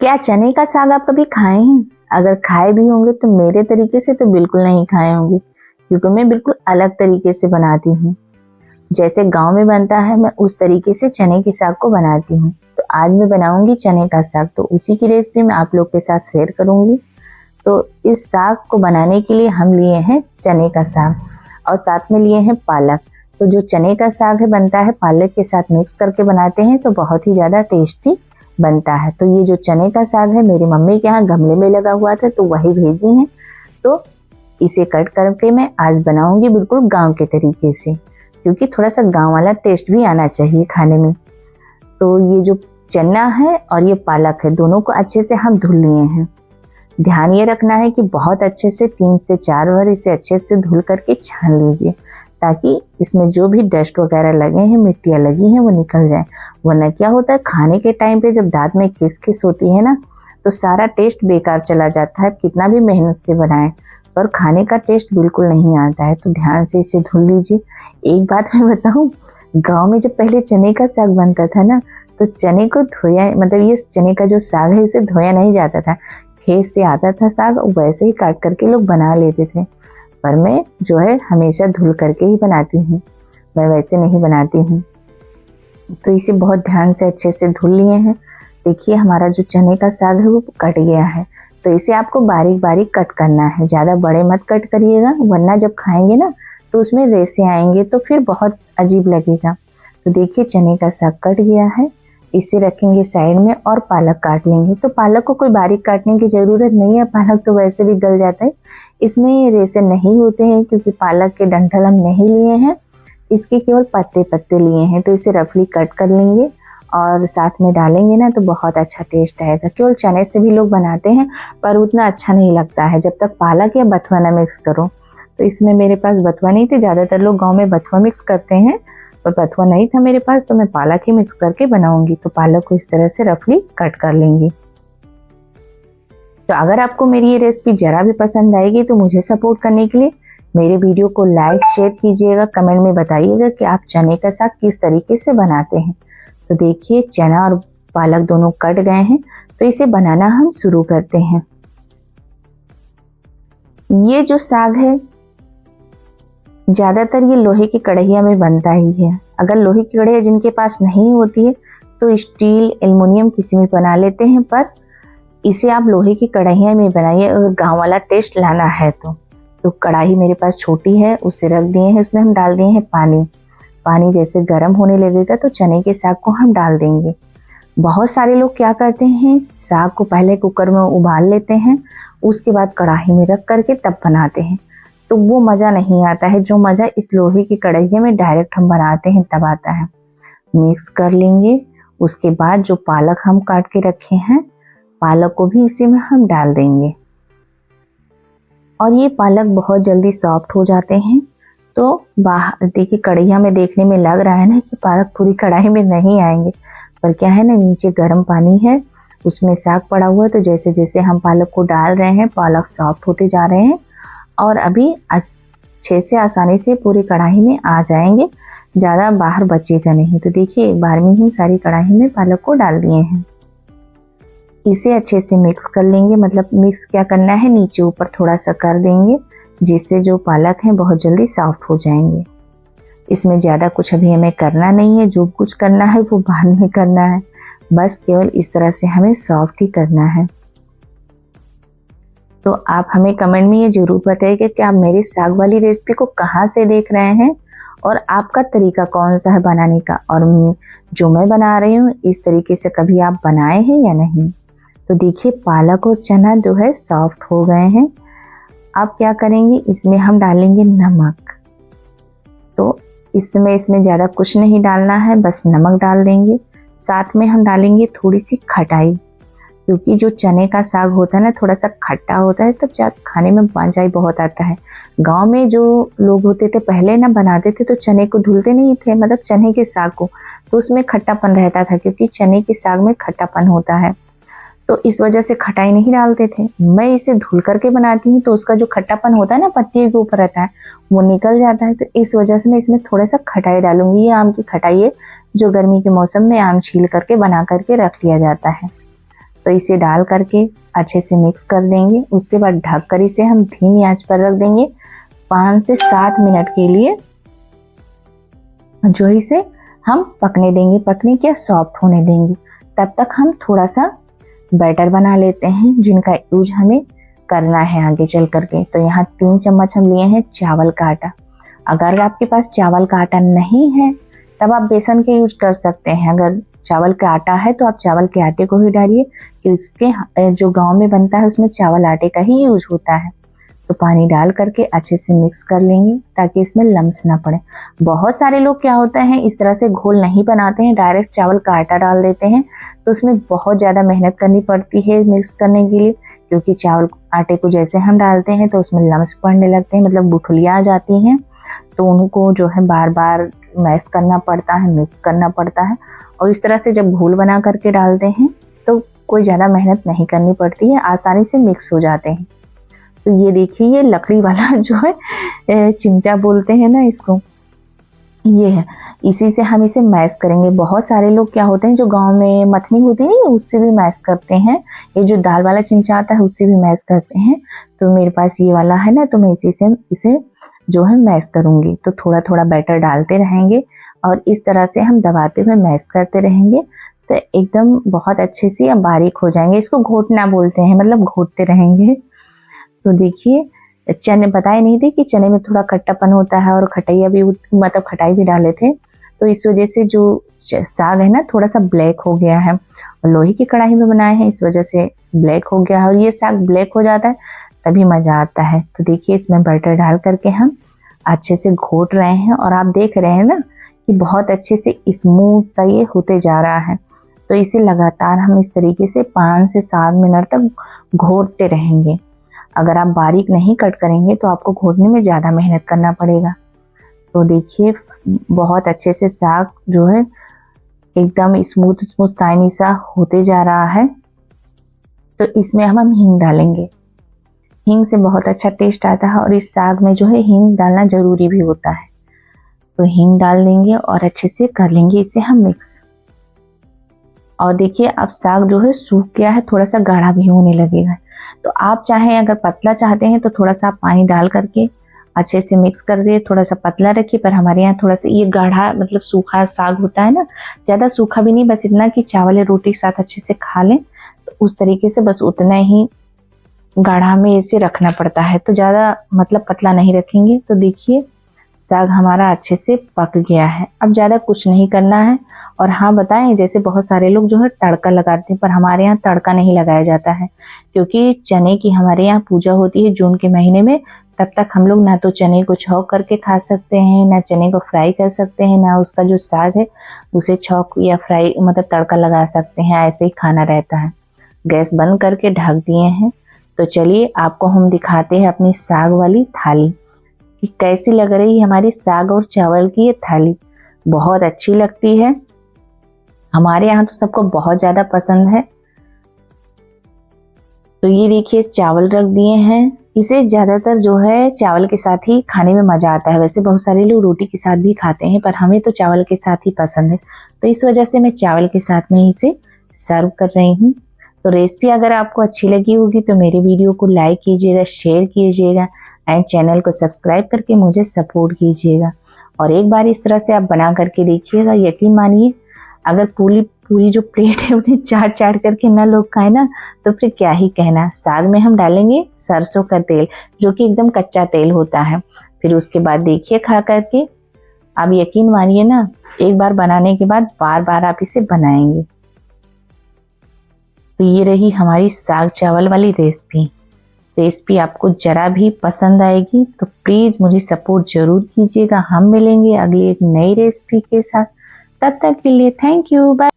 क्या चने का साग आप कभी खाए हैं? अगर खाए भी होंगे तो मेरे तरीके से तो बिल्कुल नहीं खाए होंगे, क्योंकि मैं बिल्कुल अलग तरीके से बनाती हूँ। जैसे गाँव में बनता है मैं उस तरीके से चने के साग को बनाती हूँ। तो आज मैं बनाऊंगी चने का साग, तो उसी की रेसिपी मैं आप लोग के साथ शेयर करूंगी। तो इस साग को बनाने के लिए हम लिए हैं चने का साग और साथ में लिए हैं पालक। तो जो चने का साग है बनता है पालक के साथ मिक्स करके बनाते हैं, तो बहुत ही ज़्यादा टेस्टी बनता है। तो ये जो चने का साग है मेरी मम्मी के यहाँ गमले में लगा हुआ था, तो वही भेजी हैं। तो इसे कट करके मैं आज बनाऊंगी बिल्कुल गांव के तरीके से, क्योंकि थोड़ा सा गांव वाला टेस्ट भी आना चाहिए खाने में। तो ये जो चना है और ये पालक है, दोनों को अच्छे से हम धुल लिए हैं। ध्यान ये रखना है कि बहुत अच्छे से 3 से 4 बार इसे अच्छे से धुल करके छान लीजिए, ताकि इसमें जो भी डस्ट वगैरह लगे हैं, मिट्टियाँ लगी हैं, वो निकल जाए। वरना क्या होता है, खाने के टाइम पे जब दांत में खिस होती है ना, तो सारा टेस्ट बेकार चला जाता है। कितना भी मेहनत से बनाएं पर खाने का टेस्ट बिल्कुल नहीं आता है। तो ध्यान से इसे धुल लीजिए। एक बात मैं बताऊं, गांव में जब पहले चने का साग बनता था ना, तो चने को धोया, मतलब ये चने का जो साग है इसे धोया नहीं जाता था। खेत से आता था साग, वैसे ही काट करके लोग बना लेते थे। पर मैं जो है हमेशा धुल करके ही बनाती हूँ, मैं वैसे नहीं बनाती हूँ। तो इसे बहुत ध्यान से अच्छे से धुल लिए हैं। देखिए हमारा जो चने का साग है वो कट गया है। तो इसे आपको बारीक बारीक कट करना है, ज़्यादा बड़े मत कट करिएगा, वरना जब खाएंगे ना तो उसमें रेशे आएंगे, तो फिर बहुत अजीब लगेगा। तो देखिए चने का साग कट गया है, इसे रखेंगे साइड में और पालक काट लेंगे। तो पालक को कोई बारीक काटने की ज़रूरत नहीं है, पालक तो वैसे भी गल जाता है। इसमें रेशे नहीं होते हैं, क्योंकि पालक के डंठल हम नहीं लिए हैं, इसके केवल पत्ते पत्ते लिए हैं। तो इसे रफली कट कर लेंगे और साथ में डालेंगे ना, तो बहुत अच्छा टेस्ट आएगा। केवल चने से भी लोग बनाते हैं, पर उतना अच्छा नहीं लगता है जब तक पालक या बथुआ ना मिक्स करो। तो इसमें मेरे पास बथुआ नहीं थे, ज़्यादातर लोग गाँव में बथुआ मिक्स करते हैं, पर बथुआ नहीं था मेरे पास, तो मैं पालक ही मिक्स करके बनाऊंगी। तो पालक को इस तरह से रफली कट कर लेंगी। तो अगर आपको मेरी ये रेसिपी जरा भी पसंद आएगी तो मुझे सपोर्ट करने के लिए मेरे वीडियो को लाइक शेयर कीजिएगा, कमेंट में बताइएगा कि आप चने का साग किस तरीके से बनाते हैं। तो देखिए चना और पालक दोनों कट गए हैं, तो इसे बनाना हम शुरू करते हैं। ये जो साग है ज़्यादातर ये लोहे की कढ़ैया में बनता ही है। अगर लोहे की कढ़ैया जिनके पास नहीं होती है तो स्टील, एल्युमिनियम किसी में बना लेते हैं, पर इसे आप लोहे की कढ़ैया में बनाइए अगर गाँव वाला टेस्ट लाना है तो कढ़ाई मेरे पास छोटी है, उसे रख दिए हैं, उसमें हम डाल दिए हैं पानी। पानी जैसे गर्म होने लगेगा तो चने के साग को हम डाल देंगे। बहुत सारे लोग क्या करते हैं, साग को पहले कुकर में उबाल लेते हैं, उसके बाद कढ़ाई में रख करके तब बनाते हैं, तो वो मज़ा नहीं आता है। जो मज़ा इस लोहे की कढ़ाई में डायरेक्ट हम बनाते हैं तब आता है। मिक्स कर लेंगे। उसके बाद जो पालक हम काट के रखे हैं, पालक को भी इसी में हम डाल देंगे। और ये पालक बहुत जल्दी सॉफ्ट हो जाते हैं। तो बाहर देखिए कढ़ैया में देखने में लग रहा है ना कि पालक पूरी कढ़ाई में नहीं आएंगे, पर क्या है ना, नीचे गर्म पानी है, उसमें साग पड़ा हुआ है। तो जैसे जैसे हम पालक को डाल रहे हैं पालक सॉफ्ट होते जा रहे हैं और अभी अच्छे से आसानी से पूरी कढ़ाई में आ जाएंगे, ज़्यादा बाहर बचेगा नहीं। तो देखिए एक बार में ही सारी कढ़ाई में पालक को डाल दिए हैं। इसे अच्छे से मिक्स कर लेंगे, मतलब मिक्स क्या करना है, नीचे ऊपर थोड़ा सा कर देंगे, जिससे जो पालक हैं बहुत जल्दी सॉफ्ट हो जाएंगे। इसमें ज़्यादा कुछ अभी हमें करना नहीं है, जो कुछ करना है वो बाद में करना है, बस केवल इस तरह से हमें सॉफ्ट ही करना है। तो आप हमें कमेंट में ये ज़रूर बताइएगा कि आप मेरी साग वाली रेसिपी को कहाँ से देख रहे हैं और आपका तरीका कौन सा है बनाने का, और जो मैं बना रही हूँ इस तरीके से कभी आप बनाए हैं या नहीं। तो देखिए पालक और चना जो है सॉफ्ट हो गए हैं। अब क्या करेंगे, इसमें हम डालेंगे नमक। तो इसमें ज़्यादा कुछ नहीं डालना है, बस नमक डाल देंगे। साथ में हम डालेंगे थोड़ी सी खटाई, क्योंकि जो चने का साग होता है ना थोड़ा सा खट्टा होता है, तब खाने में मजा ही बहुत आता है। गांव में जो लोग होते थे पहले ना बनाते थे तो चने को धुलते नहीं थे, मतलब चने के साग को, तो उसमें खट्टापन रहता था, क्योंकि चने के साग में खट्टापन होता है, तो इस वजह से खटाई नहीं डालते थे। मैं इसे धुल करके बनाती हूँ तो उसका जो खट्टापन होता है ना पत्ती के ऊपर रहता है वो निकल जाता है, तो इस वजह से मैं इसमें थोड़ा सा खटाई डालूंगी। ये आम की खटाई है जो गर्मी के मौसम में आम छील करके बना करके रख लिया जाता है। तो इसे डाल करके अच्छे से मिक्स कर देंगे। उसके बाद ढककर इसे हम धीमी आंच पर रख देंगे 5 से 7 मिनट के लिए, जो इसे हम पकने देंगे, पकने क्या सॉफ्ट होने देंगे। तब तक हम थोड़ा सा बैटर बना लेते हैं जिनका यूज हमें करना है आगे चल करके। तो यहाँ 3 चम्मच हम लिए हैं चावल का आटा। अगर आपके पास चावल का आटा नहीं है तब आप बेसन के यूज कर सकते हैं। अगर चावल का आटा है तो आप चावल के आटे को ही डालिए, कि उसके जो गांव में बनता है उसमें चावल आटे का ही यूज होता है। तो पानी डाल करके अच्छे से मिक्स कर लेंगे ताकि इसमें लम्स ना पड़े। बहुत सारे लोग क्या होता है इस तरह से घोल नहीं बनाते हैं, डायरेक्ट चावल का आटा डाल देते हैं। तो उसमें बहुत ज़्यादा मेहनत करनी पड़ती है मिक्स करने के लिए, क्योंकि चावल आटे को जैसे हम डालते हैं तो उसमें लम्स पड़ने लगते हैं, मतलब गुठलियाँ आ जाती हैं। तो उनको जो है बार बार मैश करना पड़ता है, मिक्स करना पड़ता है। और इस तरह से जब घोल बना करके डालते हैं तो कोई ज़्यादा मेहनत नहीं करनी पड़ती है, आसानी से मिक्स हो जाते हैं। तो ये देखिए, ये लकड़ी वाला जो है चिमचा बोलते हैं ना इसको, ये है। इसी से हम इसे मैश करेंगे। बहुत सारे लोग क्या होते हैं जो गांव में मथनी होती नहीं उससे भी मैश करते हैं, ये जो दाल वाला चिमचा आता है उससे भी मैश करते हैं। तो मेरे पास ये वाला है ना, तो मैं इसी से इसे जो है मैश करूँगी। तो थोड़ा थोड़ा बैटर डालते रहेंगे और इस तरह से हम दबाते हुए मैश करते रहेंगे। तो एकदम बहुत अच्छे से बारीक हो जाएंगे। इसको घोटना बोलते हैं, मतलब घोटते रहेंगे। तो देखिए, चने बताए नहीं थे कि चने में थोड़ा खट्टापन होता है और खटाइया भी, मतलब खटाई भी डाले थे। तो इस वजह से जो साग है ना थोड़ा सा ब्लैक हो गया है, और लोहे की कढ़ाई में बनाए हैं इस वजह से ब्लैक हो गया है। और ये साग ब्लैक हो जाता है तभी मज़ा आता है। तो देखिए, इसमें बटर डाल करके हम अच्छे से घोट रहे हैं और आप देख रहे हैं ना कि बहुत अच्छे से स्मूथ सा ये होते जा रहा है। तो इसे लगातार हम इस तरीके से 5 से 7 मिनट तक घोटते रहेंगे। अगर आप बारीक नहीं कट करेंगे तो आपको घोटने में ज़्यादा मेहनत करना पड़ेगा। तो देखिए, बहुत अच्छे से साग जो है एकदम स्मूथ स्मूथ शाइनी सा होते जा रहा है। तो इसमें हम हींग डालेंगे। हींग से बहुत अच्छा टेस्ट आता है और इस साग में जो है हींग डालना ज़रूरी भी होता है। तो हींग डाल देंगे और अच्छे से कर लेंगे इसे हम मिक्स। और देखिए, अब साग जो है सूख गया है, थोड़ा सा गाढ़ा भी होने लगेगा। तो आप चाहें अगर पतला चाहते हैं तो थोड़ा सा पानी डाल करके अच्छे से मिक्स कर दिए, थोड़ा सा पतला रखिए। पर हमारे यहाँ थोड़ा सा ये गाढ़ा, मतलब सूखा साग होता है ना, ज़्यादा सूखा भी नहीं, बस इतना कि चावल या रोटी के साथ अच्छे से खा लें। तो उस तरीके से बस उतना ही गाढ़ा में इसे रखना पड़ता है। तो ज़्यादा मतलब पतला नहीं रखेंगे। तो देखिए, साग हमारा अच्छे से पक गया है। अब ज़्यादा कुछ नहीं करना है। और हाँ बताएं, जैसे बहुत सारे लोग जो है तड़का लगाते हैं, पर हमारे यहाँ तड़का नहीं लगाया जाता है, क्योंकि चने की हमारे यहाँ पूजा होती है जून के महीने में। तब तक हम लोग ना तो चने को छौंक करके खा सकते हैं, ना चने को फ्राई कर सकते हैं, ना उसका जो साग है उसे छौंक या फ्राई मतलब तड़का लगा सकते हैं, ऐसे ही खाना रहता है। गैस बंद करके ढक दिए हैं। तो चलिए आपको हम दिखाते हैं अपनी साग वाली थाली कि कैसी लग रही है हमारी साग और चावल की ये थाली। बहुत अच्छी लगती है, हमारे यहाँ तो सबको बहुत ज़्यादा पसंद है। तो ये देखिए, चावल रख दिए हैं। इसे ज़्यादातर जो है चावल के साथ ही खाने में मज़ा आता है। वैसे बहुत सारे लोग रोटी के साथ भी खाते हैं, पर हमें तो चावल के साथ ही पसंद है। तो इस वजह से मैं चावल के साथ में इसे सर्व कर रही हूँ। तो रेसिपी अगर आपको अच्छी लगी होगी तो मेरे वीडियो को लाइक कीजिएगा, शेयर कीजिएगा एंड चैनल को सब्सक्राइब करके मुझे सपोर्ट कीजिएगा। और एक बार इस तरह से आप बना करके देखिएगा, यकीन मानिए अगर पूरी जो प्लेट है उन्हें चाट चाट करके ना लोग खाए ना, तो फिर क्या ही कहना। साग में हम डालेंगे सरसों का तेल, जो कि एकदम कच्चा तेल होता है। फिर उसके बाद देखिए खा करके, आप यकीन मानिए ना, एक बार बनाने के बाद बार बार आप इसे बनाएंगे। तो ये रही हमारी साग चावल वाली रेसिपी आपको जरा भी पसंद आएगी तो प्लीज़ मुझे सपोर्ट जरूर कीजिएगा। हम मिलेंगे अगली एक नई रेसिपी के साथ। तब तक के लिए थैंक यू, बाय।